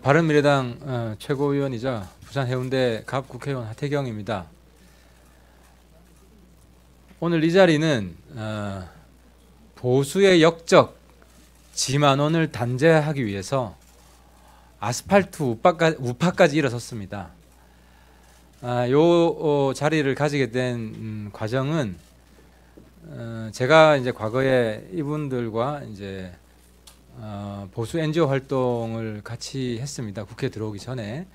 바른미래당 최고위원이자 부산 해운대 갑 국회의원 하태경입니다. 오늘 이 자리는 보수의 역적 지만원을 단죄하기 위해서 아스팔트 우파까지 일어섰습니다. 요 자리를 가지게 된 과정은 제가 이제 과거에 이분들과 이제 보수 NGO 활동을 같이 했습니다. 국회 들어오기 전에.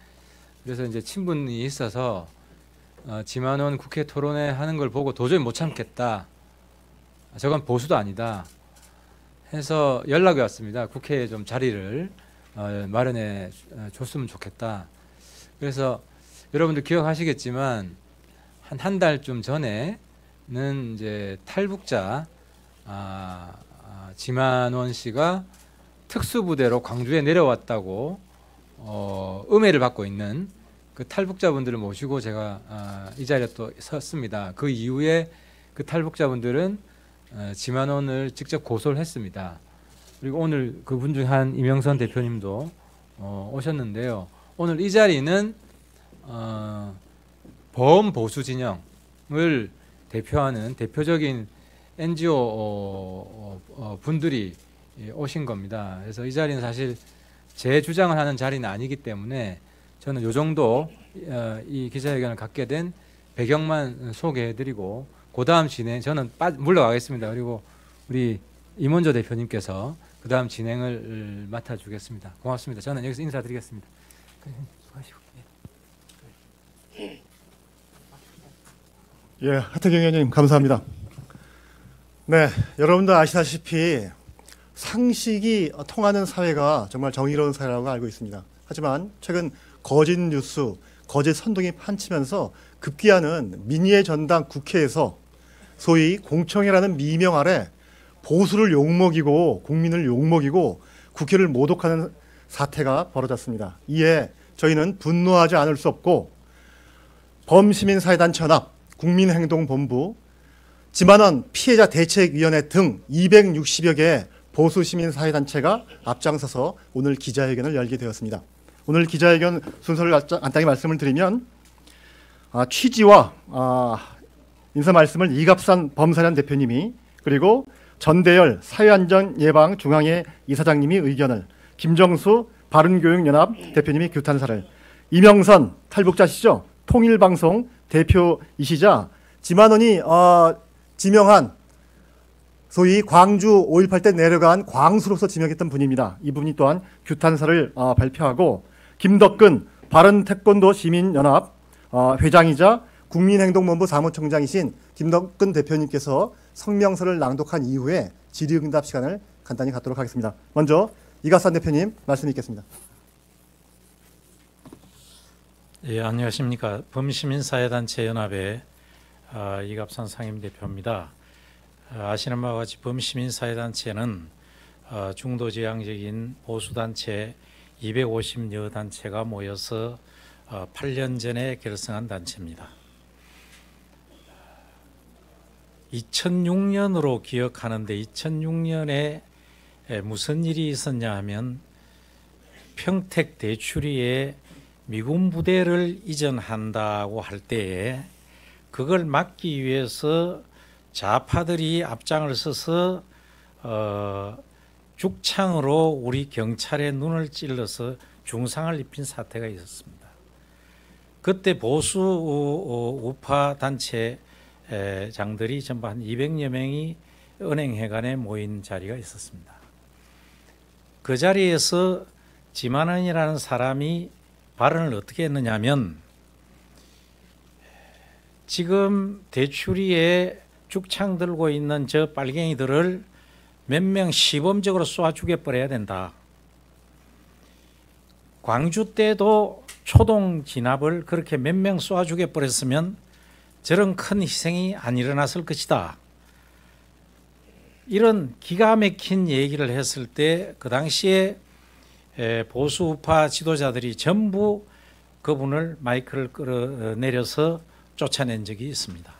그래서 이제 친분이 있어서 지만원 국회 토론회 하는 걸 보고 도저히 못 참겠다. 저건 보수도 아니다. 해서 연락이 왔습니다. 국회에 좀 자리를 마련해 줬으면 좋겠다. 그래서 여러분들 기억하시겠지만 한 달쯤 전에는 이제 탈북자 지만원 씨가 특수부대로 광주에 내려왔다고 음해를 받고 있는 그 탈북자분들을 모시고 제가 이 자리에 또 섰습니다. 그 이후에 그 탈북자분들은 지만원을 직접 고소를 했습니다. 그리고 오늘 그분 중 한 이명선 대표님도 오셨는데요. 오늘 이 자리는 범보수 진영을 대표하는 대표적인 NGO 분들이 오신 겁니다. 그래서 이 자리는 사실 제 주장을 하는 자리는 아니기 때문에 저는 요 정도 이 기자회견을 갖게 된 배경만 소개해드리고 그 다음 진행 저는 물러가겠습니다. 그리고 우리 임원조 대표님께서 그 다음 진행을 맡아주겠습니다. 고맙습니다. 저는 여기서 인사드리겠습니다. 예, 하태경 의원님 감사합니다. 네, 여러분도 아시다시피 상식이 통하는 사회가 정말 정의로운 사회라고 알고 있습니다. 하지만 최근 거짓 뉴스, 거짓 선동이 판치면서 급기야는 민의의 전당 국회에서 소위 공청회라는 미명 아래 보수를 욕먹이고 국민을 욕먹이고 국회를 모독하는 사태가 벌어졌습니다. 이에 저희는 분노하지 않을 수 없고 범시민사회단체 연합, 국민행동본부, 지만원 피해자 대책위원회 등 260여 개의 보수시민사회단체가 앞장서서 오늘 기자회견을 열게 되었습니다. 오늘 기자회견 순서를 간단히 말씀을 드리면 취지와 인사 말씀을 이갑산 범사련 대표님이, 그리고 전대열 사회안전예방중앙회 이사장님이 의견을, 김정수 바른교육연합 대표님이 규탄사를, 이명선 탈북자시죠? 통일방송 대표이시자 지만원이 지명한 소위 광주 5.18 때 내려간 광수로서 지명했던 분입니다. 이분이 또한 규탄사를 발표하고, 김덕근 바른태권도 시민연합 회장이자 국민행동본부 사무총장이신 김덕근 대표님께서 성명서를 낭독한 이후에 질의응답 시간을 간단히 갖도록 하겠습니다. 먼저 이갑산 대표님 말씀 있겠습니다. 예, 안녕하십니까. 범시민사회단체 연합의 이갑산 상임대표입니다. 아시는 바와 같이 범시민사회단체는 중도지향적인 보수단체 250여 단체가 모여서 8년 전에 결성한 단체입니다. 2006년으로 기억하는데 2006년에 무슨 일이 있었냐 하면 평택 대추리에 미군 부대를 이전한다고 할 때에 그걸 막기 위해서 좌파들이 앞장을 서서 죽창으로 우리 경찰의 눈을 찔러서 중상을 입힌 사태가 있었습니다. 그때 보수 우파 단체장들이 전부 한 200여 명이 은행회관에 모인 자리가 있었습니다. 그 자리에서 지만원이라는 사람이 발언을 어떻게 했느냐 하면, 지금 대추리에 죽창 들고 있는 저 빨갱이들을 몇 명 시범적으로 쏴 죽여버려야 된다. 광주 때도 초동 진압을 그렇게 몇 명 쏴 죽여버렸으면 저런 큰 희생이 안 일어났을 것이다. 이런 기가 막힌 얘기를 했을 때 그 당시에 보수 우파 지도자들이 전부 그분을 마이크를 끌어내려서 쫓아낸 적이 있습니다.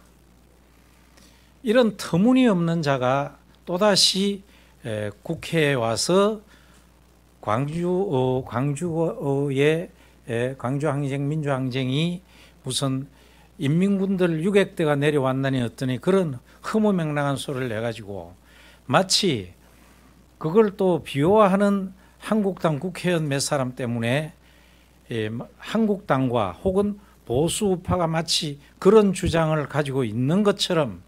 이런 터무니없는 자가 또다시 국회에 와서 광주의 광주항쟁 민주항쟁이 무슨 인민군들 유격대가 내려왔다니 어떠니 그런 허무맹랑한 소리를 내가지고 마치 그걸 또 비호하는 한국당 국회의원 몇 사람 때문에 한국당과 혹은 보수 우파가 마치 그런 주장을 가지고 있는 것처럼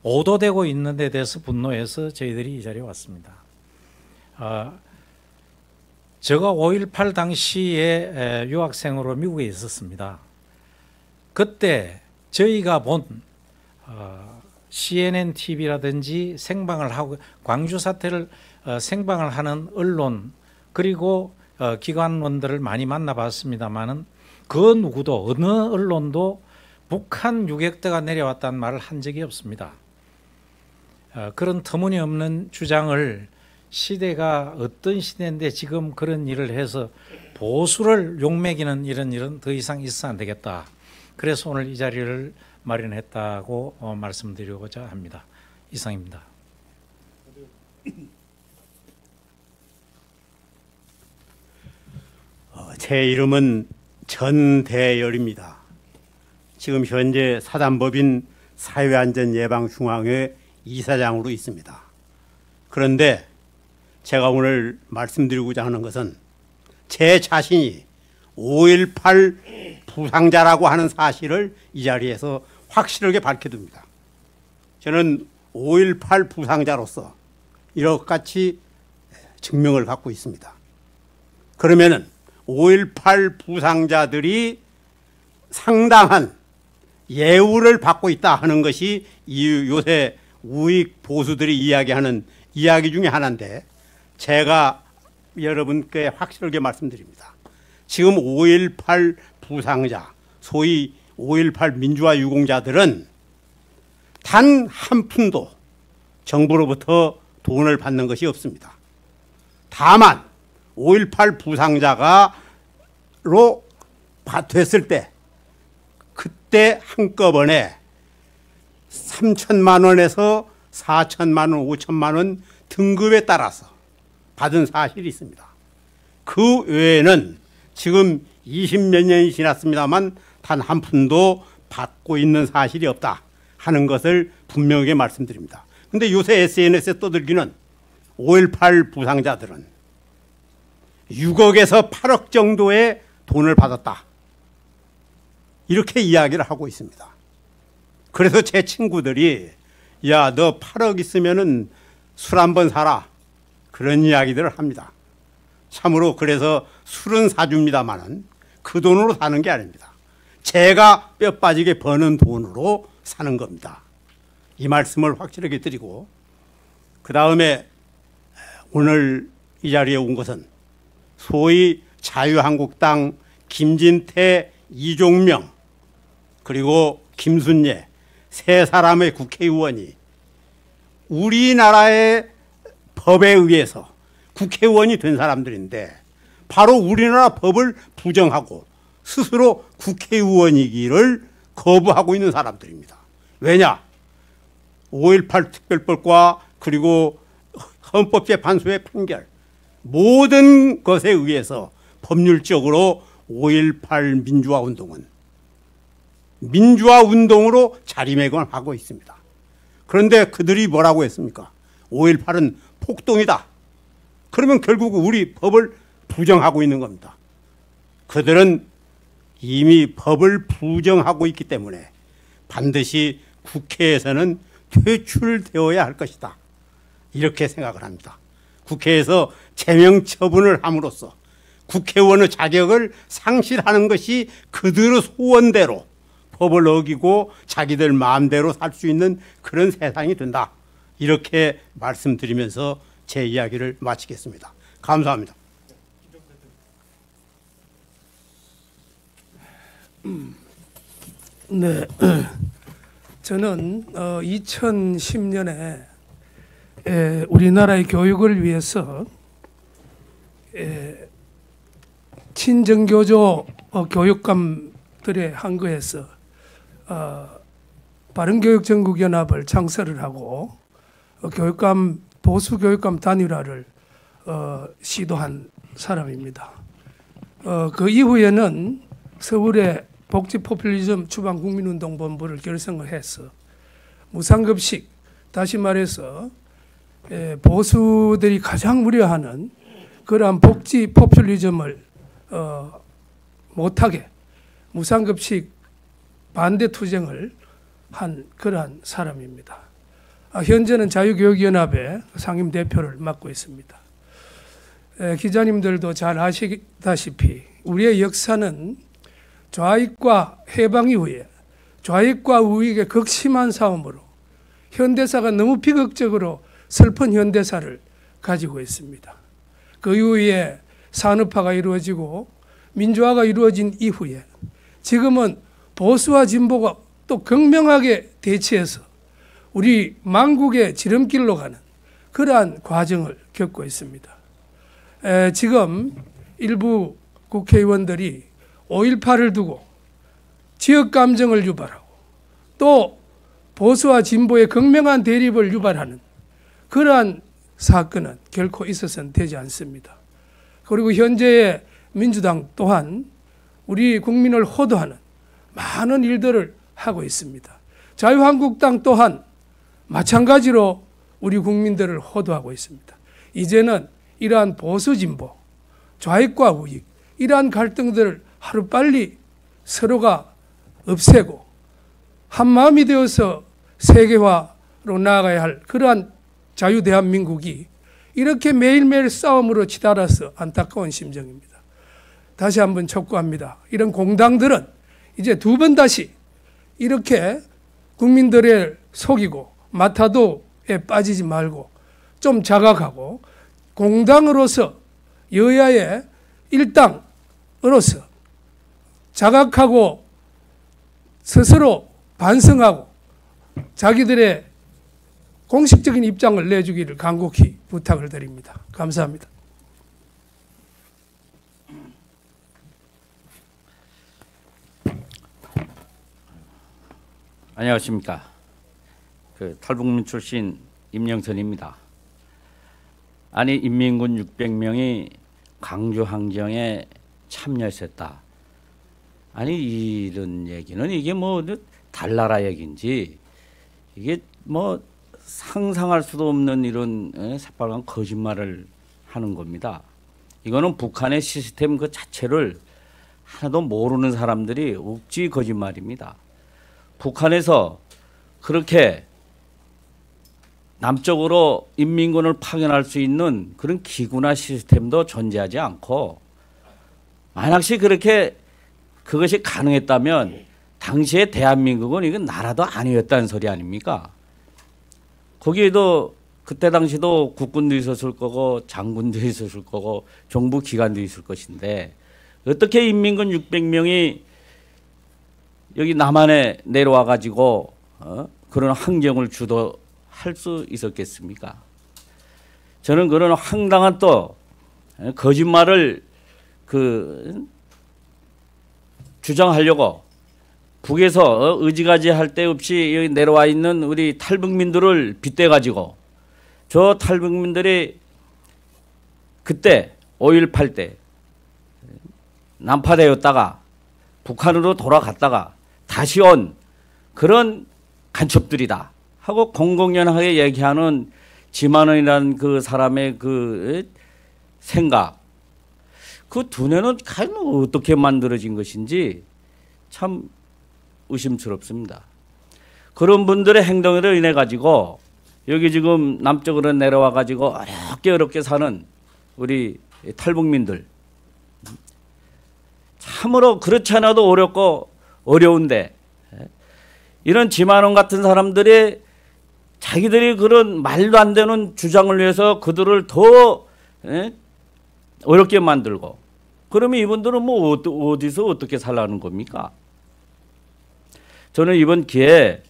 오도되고 있는 데 대해서 분노해서 저희들이 이 자리에 왔습니다. 제가 5.18 당시에 유학생으로 미국에 있었습니다. 그때 저희가 본 CNN TV라든지 생방을 하고 광주 사태를 생방을 하는 언론 그리고 기관원들을 많이 만나봤습니다만은 그 누구도 어느 언론도 북한 유격대가 내려왔다는 말을 한 적이 없습니다. 그런 터무니없는 주장을 시대가 어떤 시대인데 지금 그런 일을 해서 보수를 욕먹이는 이런 일은 더 이상 있어서 안 되겠다. 그래서 오늘 이 자리를 마련했다고 말씀드리고자 합니다. 이상입니다. 제 이름은 전대열입니다. 지금 현재 사단법인 사회안전예방중앙회 이사장으로 있습니다. 그런데 제가 오늘 말씀드리고자 하는 것은 제 자신이 5.18 부상자라고 하는 사실을 이 자리에서 확실하게 밝혀둡니다. 저는 5.18 부상자로서 이렇게같이 증명을 갖고 있습니다. 그러면은 5.18 부상자들이 상당한 예우를 받고 있다 하는 것이 요새 우익 보수들이 이야기하는 이야기 중에 하나인데 제가 여러분께 확실하게 말씀드립니다. 지금 5.18 부상자, 소위 5.18 민주화 유공자들은 단 한 푼도 정부로부터 돈을 받는 것이 없습니다. 다만 5.18 부상자가로 됐을 때 그때 한꺼번에 3천만 원에서 4천만 원, 5천만 원 등급에 따라서 받은 사실이 있습니다. 그 외에는 지금 20몇 년이 지났습니다만 단 한 푼도 받고 있는 사실이 없다 하는 것을 분명하게 말씀드립니다. 그런데 요새 SNS에 떠들기는 5.18 부상자들은 6억에서 8억 정도의 돈을 받았다. 이렇게 이야기를 하고 있습니다. 그래서 제 친구들이 야, 너 8억 있으면은 술 한 번 사라. 그런 이야기들을 합니다. 참으로 그래서 술은 사줍니다만은 그 돈으로 사는 게 아닙니다. 제가 뼈 빠지게 버는 돈으로 사는 겁니다. 이 말씀을 확실하게 드리고 그 다음에 오늘 이 자리에 온 것은 소위 자유한국당 김진태, 이종명 그리고 김순례 세 사람의 국회의원이 우리나라의 법에 의해서 국회의원이 된 사람들인데 바로 우리나라 법을 부정하고 스스로 국회의원이기를 거부하고 있는 사람들입니다. 왜냐? 5.18 특별법과 그리고 헌법재판소의 판결 모든 것에 의해서 법률적으로 5.18 민주화운동은 민주화운동으로 자리매김하고 있습니다. 그런데 그들이 뭐라고 했습니까? 5.18은 폭동이다. 그러면 결국 우리 법을 부정하고 있는 겁니다. 그들은 이미 법을 부정하고 있기 때문에 반드시 국회에서는 퇴출되어야 할 것이다. 이렇게 생각을 합니다. 국회에서 제명 처분을 함으로써 국회의원의 자격을 상실하는 것이 그들의 소원대로 법을 어기고 자기들 마음대로 살 수 있는 그런 세상이 된다. 이렇게 말씀드리면서 제 이야기를 마치겠습니다. 감사합니다. 네, 저는 2010년에 우리나라의 교육을 위해서 친정교조 교육감들의 한거에서 바른교육전국연합을 창설을 하고 교육감 보수 교육감 단일화를 시도한 사람입니다. 그 이후에는 서울의 복지 포퓰리즘 추방 국민운동본부를 결성을 해서 무상급식, 다시 말해서 보수들이 가장 우려하는 그러한 복지 포퓰리즘을 못하게 무상급식 반대 투쟁을 한 그러한 사람입니다. 현재는 자유교육연합의 상임대표를 맡고 있습니다. 기자님들도 잘 아시다시피 우리의 역사는 좌익과 해방 이후에 좌익과 우익의 극심한 싸움으로 현대사가 너무 비극적으로 슬픈 현대사를 가지고 있습니다. 그 이후에 산업화가 이루어지고 민주화가 이루어진 이후에 지금은 보수와 진보가 또 극명하게 대치해서 우리 만국의 지름길로 가는 그러한 과정을 겪고 있습니다. 지금 일부 국회의원들이 5.18을 두고 지역 감정을 유발하고 또 보수와 진보의 극명한 대립을 유발하는 그러한 사건은 결코 있어서는 되지 않습니다. 그리고 현재의 민주당 또한 우리 국민을 호도하는 많은 일들을 하고 있습니다. 자유한국당 또한 마찬가지로 우리 국민들을 호도하고 있습니다. 이제는 이러한 보수 진보, 좌익과 우익, 이러한 갈등들을 하루빨리 서로가 없애고 한마음이 되어서 세계화로 나아가야 할 그러한 자유 대한민국이 이렇게 매일매일 싸움으로 치달아서 안타까운 심정입니다. 다시 한번 촉구합니다. 이런 공당들은 이제 두 번 다시 이렇게 국민들을 속이고 마타도에 빠지지 말고 좀 자각하고 공당으로서 여야의 일당으로서 자각하고 스스로 반성하고 자기들의 공식적인 입장을 내주기를 간곡히 부탁을 드립니다. 감사합니다. 안녕하십니까. 탈북민 출신 임영선입니다. 아니 인민군 600명이 광주 항쟁에 참여했었다. 아니 이런 얘기는 이게 뭐 달나라 얘기인지 이게 뭐 상상할 수도 없는 이런 새빨간 거짓말을 하는 겁니다. 이거는 북한의 시스템 그 자체를 하나도 모르는 사람들이 억지 거짓말입니다. 북한에서 그렇게 남쪽으로 인민군을 파견할 수 있는 그런 기구나 시스템도 존재하지 않고 만약시 그렇게 그것이 가능했다면 당시에 대한민국은 이건 나라도 아니었다는 소리 아닙니까? 거기에도 그때 당시도 국군도 있었을 거고 장군도 있었을 거고 정부 기관도 있을 것인데 어떻게 인민군 600명이 여기 남한에 내려와 가지고 그런 항쟁을 주도할 수 있었겠습니까? 저는 그런 황당한 또 거짓말을 주장하려고 북에서 의지가지 할 데 없이 여기 내려와 있는 우리 탈북민들을 빗대 가지고 저 탈북민들이 그때 5.18 때 난파되었다가 북한으로 돌아갔다가 다시 온 그런 간첩들이다 하고 공공연하게 얘기하는 지만원이라는 그 사람의 그 생각, 그 두뇌는 과연 어떻게 만들어진 것인지 참 의심스럽습니다. 그런 분들의 행동으로 인해 가지고 여기 지금 남쪽으로 내려와 가지고 어렵게 사는 우리 탈북민들 참으로 그렇지 않아도 어렵고 어려운데 이런 지만원 같은 사람들이 자기들이 그런 말도 안 되는 주장을 위해서 그들을 더 어렵게 만들고 그러면 이분들은 뭐 어디서 어떻게 살라는 겁니까? 저는 이번 기회에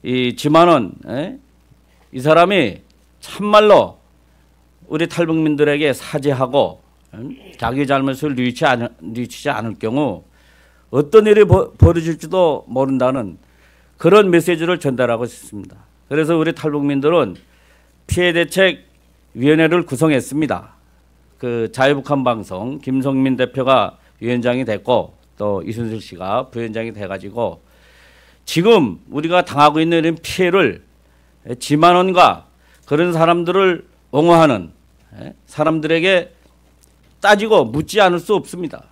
이 지만원 이 사람이 참말로 우리 탈북민들에게 사죄하고 자기 잘못을 뉘치지 않을 경우 어떤 일이 벌어질지도 모른다는 그런 메시지를 전달하고 싶습니다. 그래서 우리 탈북민들은 피해대책위원회를 구성했습니다. 그 자유북한 방송 김성민 대표가 위원장이 됐고 또 이순실 씨가 부위원장이 돼가지고 지금 우리가 당하고 있는 이런 피해를 지만원과 그런 사람들을 옹호하는 사람들에게 따지고 묻지 않을 수 없습니다.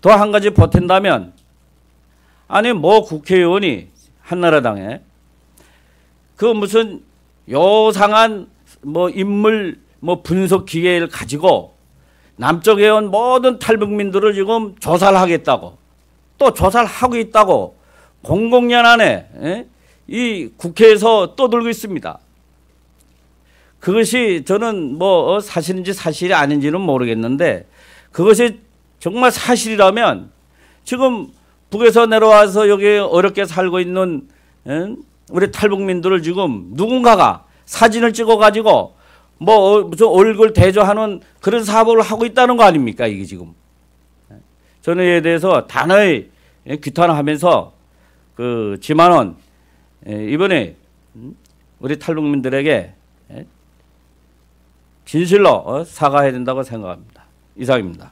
또 한 가지 보탠다면 아니 뭐 국회의원이 한나라당에 그 무슨 요상한 뭐 인물 뭐 분석 기계를 가지고 남쪽에 온 모든 탈북민들을 지금 조사를 하겠다고 또 조사를 하고 있다고 공공연하네 이 국회에서 떠들고 있습니다. 그것이 저는 뭐 사실인지 사실이 아닌지는 모르겠는데 그것이 정말 사실이라면 지금 북에서 내려와서 여기 어렵게 살고 있는 우리 탈북민들을 지금 누군가가 사진을 찍어가지고 뭐 무슨 얼굴 대조하는 그런 사업을 하고 있다는 거 아닙니까 이게 지금. 저는 이에 대해서 단호히 규탄하면서 그 지만원 이번에 우리 탈북민들에게 진실로 사과해야 된다고 생각합니다. 이상입니다.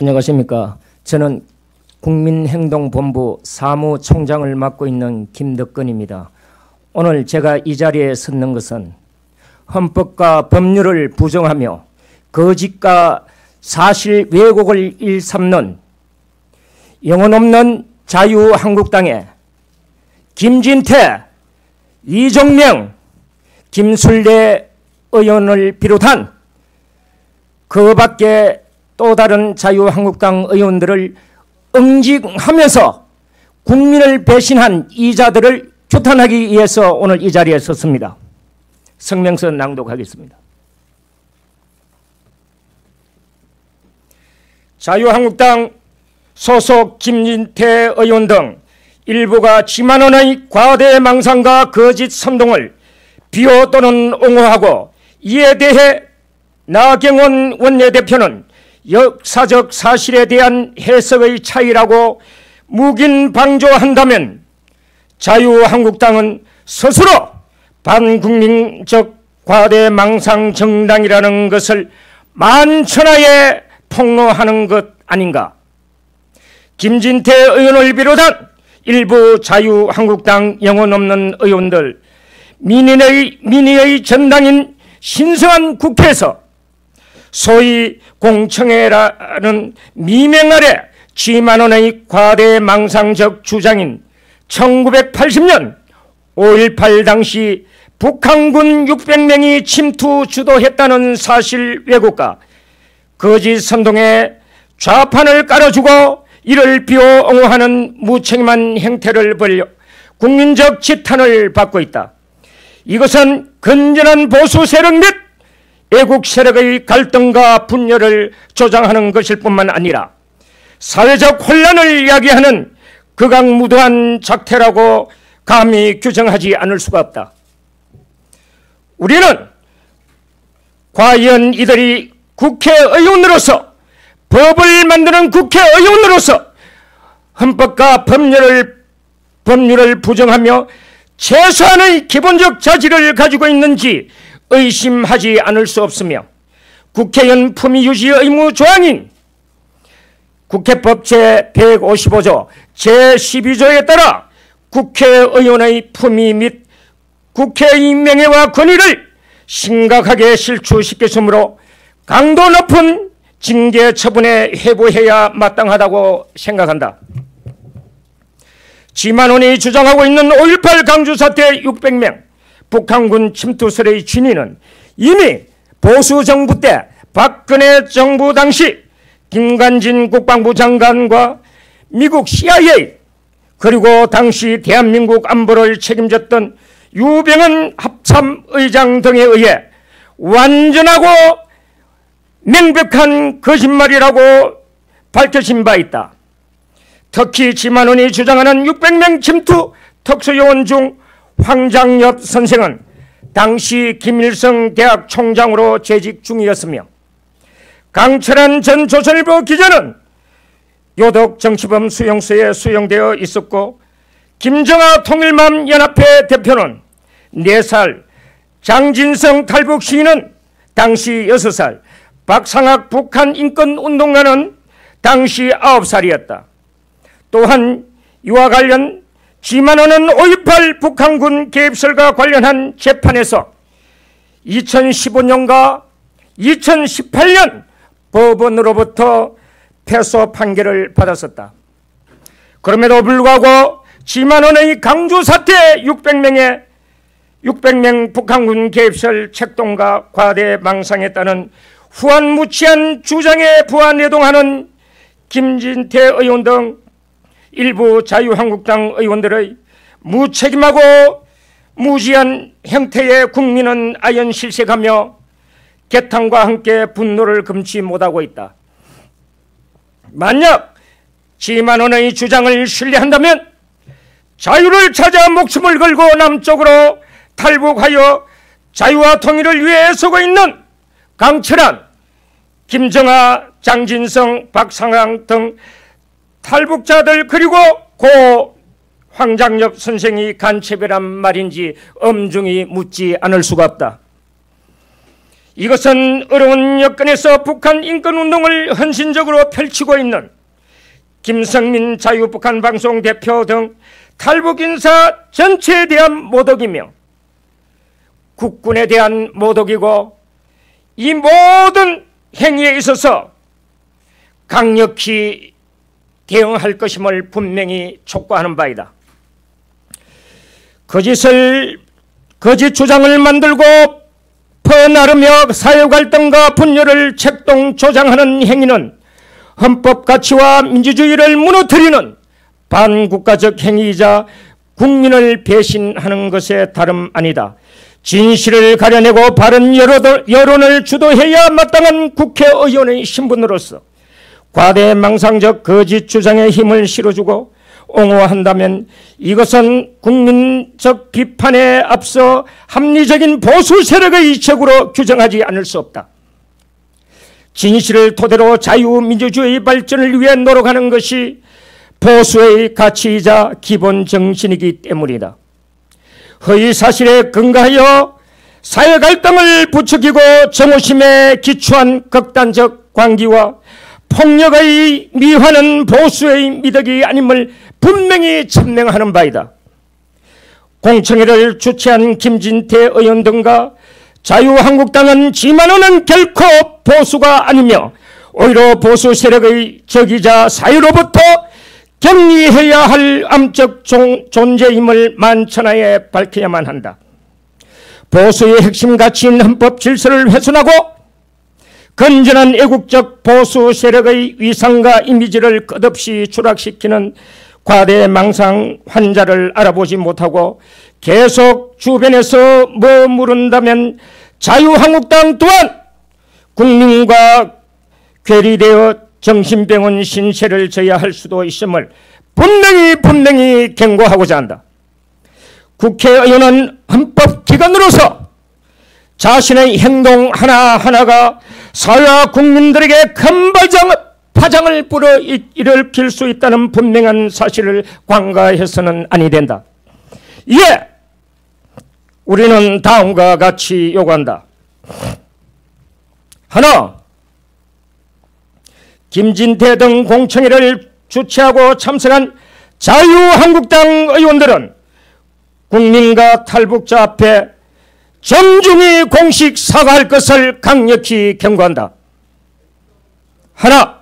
안녕하십니까. 저는 국민행동본부 사무총장을 맡고 있는 김덕건입니다. 오늘 제가 이 자리에 섰는 것은 헌법과 법률을 부정하며 거짓과 사실 왜곡을 일삼는 영혼 없는 자유한국당의 김진태, 이정명, 김술래 의원을 비롯한 그 밖에 또 다른 자유한국당 의원들을 응징하면서 국민을 배신한 이자들을 규탄하기 위해서 오늘 이 자리에 섰습니다. 성명서 낭독하겠습니다. 자유한국당 소속 김진태 의원 등 일부가 지만원의 과대망상과 거짓 선동을 비호 또는 옹호하고 이에 대해 나경원 원내대표는 역사적 사실에 대한 해석의 차이라고 묵인방조한다면 자유한국당은 스스로 반국민적 과대망상 정당이라는 것을 만천하에 폭로하는 것 아닌가. 김진태 의원을 비롯한 일부 자유한국당 영혼 없는 의원들, 민의의 전당인 신성한 국회에서 소위 공청회라는 미명 아래 지만원의 과대망상적 주장인 1980년 5.18 당시 북한군 600명이 침투 주도했다는 사실 왜곡과 거짓 선동에 좌판을 깔아주고 이를 비호 옹호하는 무책임한 행태를 벌여 국민적 지탄을 받고 있다. 이것은 건전한 보수 세력 및 애국 세력의 갈등과 분열을 조장하는 것일 뿐만 아니라 사회적 혼란을 야기하는 극악무도한 작태라고 감히 규정하지 않을 수가 없다. 우리는 과연 이들이 국회의원으로서 법을 만드는 국회의원으로서 헌법과 법률을 부정하며 최소한의 기본적 자질을 가지고 있는지 의심하지 않을 수 없으며 국회의원 품위 유지 의무 조항인 국회법 제155조 제12조에 따라 국회의원의 품위 및 국회의 명예와 권위를 심각하게 실추시켰으므로 강도 높은 징계 처분에 회부해야 마땅하다고 생각한다. 지만원이 주장하고 있는 5.18 강주 사태 600명 북한군 침투설의 진위는 이미 보수 정부 때 박근혜 정부 당시 김관진 국방부 장관과 미국 CIA 그리고 당시 대한민국 안보를 책임졌던 유병헌 합참의장 등에 의해 완전하고 명백한 거짓말이라고 밝혀진 바 있다. 특히 지만원이 주장하는 600명 침투 특수요원 중 황장엽 선생은 당시 김일성 대학 총장으로 재직 중이었으며 강철한 전 조선일보 기자는 요독 정치범 수용소에 수용되어 있었고, 김정아 통일맘 연합회 대표는 4살, 장진성 탈북 시인은 당시 6살, 박상학 북한 인권운동가는 당시 9살이었다. 또한 이와 관련 지만원은 5.18 북한군 개입설과 관련한 재판에서 2015년과 2018년 법원으로부터 패소 판결을 받았었다. 그럼에도 불구하고 지만원의 강주 사태 600명 북한군 개입설 책동과 과대망상에 따른 후한무치한 주장에 부안내동하는 김진태 의원 등 일부 자유한국당 의원들의 무책임하고 무지한 행태에 국민은 아연실색하며 개탄과 함께 분노를 금치 못하고 있다. 만약 지만원의 주장을 신뢰한다면 자유를 찾아 목숨을 걸고 남쪽으로 탈북하여 자유와 통일을 위해 애쓰고 있는 강철한, 김정아, 장진성, 박상학 등 탈북자들, 그리고 고 황장엽 선생이 간첩이란 말인지 엄중히 묻지 않을 수가 없다. 이것은 어려운 여건에서 북한 인권운동을 헌신적으로 펼치고 있는 김성민 자유북한방송 대표 등 탈북 인사 전체에 대한 모독이며 국군에 대한 모독이고, 이 모든 행위에 있어서 강력히 대응할 것임을 분명히 촉구하는 바이다. 거짓 주장을 만들고 퍼나르며 사회갈등과 분열을 책동 조장하는 행위는 헌법 가치와 민주주의를 무너뜨리는 반국가적 행위이자 국민을 배신하는 것에 다름 아니다. 진실을 가려내고 바른 여론을 주도해야 마땅한 국회의원의 신분으로서 과대망상적 거짓 주장에 힘을 실어주고 옹호한다면 이것은 국민적 비판에 앞서 합리적인 보수 세력의 이책으로 규정하지 않을 수 없다. 진실을 토대로 자유민주주의 발전을 위해 노력하는 것이 보수의 가치이자 기본 정신이기 때문이다. 허위 사실에 근거하여 사회 갈등을 부추기고 정오심에 기초한 극단적 광기와 폭력의 미화는 보수의 미덕이 아님을 분명히 천명하는 바이다. 공청회를 주최한 김진태 의원 등과 자유한국당은 지만원은 결코 보수가 아니며 오히려 보수 세력의 적이자 사회로부터 격리해야 할 암적 존재임을 만천하에 밝혀야만 한다. 보수의 핵심 가치인 헌법 질서를 훼손하고 건전한 애국적 보수 세력의 위상과 이미지를 끝없이 추락시키는 과대망상 환자를 알아보지 못하고 계속 주변에서 머무른다면 자유한국당 또한 국민과 괴리되어 정신병원 신세를 져야 할 수도 있음을 분명히 경고하고자 한다. 국회의원은 헌법기관으로서 자신의 행동 하나하나가 사회와 국민들에게 큰 파장을 불어일으킬 수 있다는 분명한 사실을 관가해서는 아니 된다. 이에 우리는 다음과 같이 요구한다. 하나, 김진태 등 공청회를 주최하고 참석한 자유한국당 의원들은 국민과 탈북자 앞에 정중히 공식 사과할 것을 강력히 경고한다. 하나,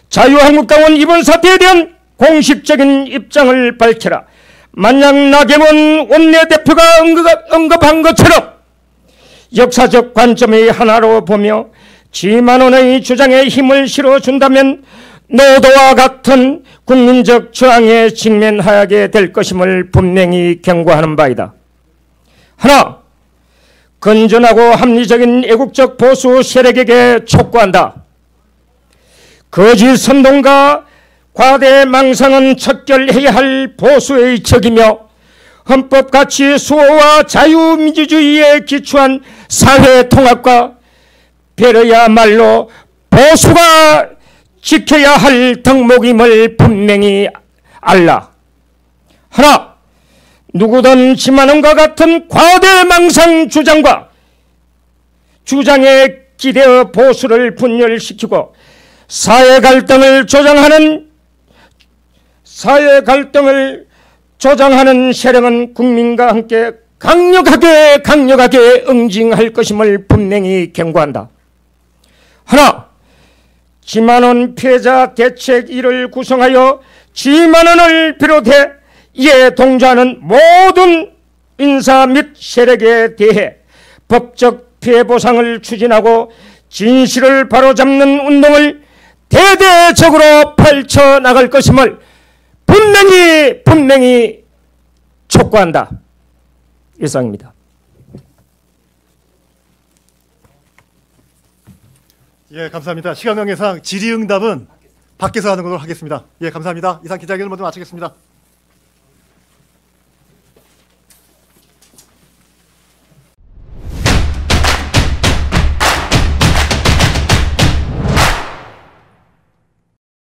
자유한국당은 이번 사태에 대한 공식적인 입장을 밝혀라. 만약 나경원 원내대표가 언급한 것처럼 역사적 관점의 하나로 보며 지만원의 주장에 힘을 실어준다면 노도와 같은 국민적 저항에 직면하게 될 것임을 분명히 경고하는 바이다. 하나, 건전하고 합리적인 애국적 보수 세력에게 촉구한다. 거짓 선동과 과대망상은 척결해야 할 보수의 적이며 헌법 가치 수호와 자유민주주의에 기초한 사회 통합과 배려야말로 보수가 지켜야 할 덕목임을 분명히 알라. 하나, 누구든 지만원과 같은 과대망상 주장과 주장에 기대어 보수를 분열시키고 사회 갈등을 조장하는 세력은 국민과 함께 강력하게 응징할 것임을 분명히 경고한다. 하나, 지만원 피해자 대책위를 구성하여 지만원을 비롯해 이에 동조하는 모든 인사 및 세력에 대해 법적 피해 보상을 추진하고 진실을 바로잡는 운동을 대대적으로 펼쳐나갈 것임을 분명히 촉구한다. 이상입니다. 예, 감사합니다. 시간 관계상 질의응답은 밖에서 하는 걸로 하겠습니다. 예, 감사합니다. 이상 기자회견을 모두 마치겠습니다.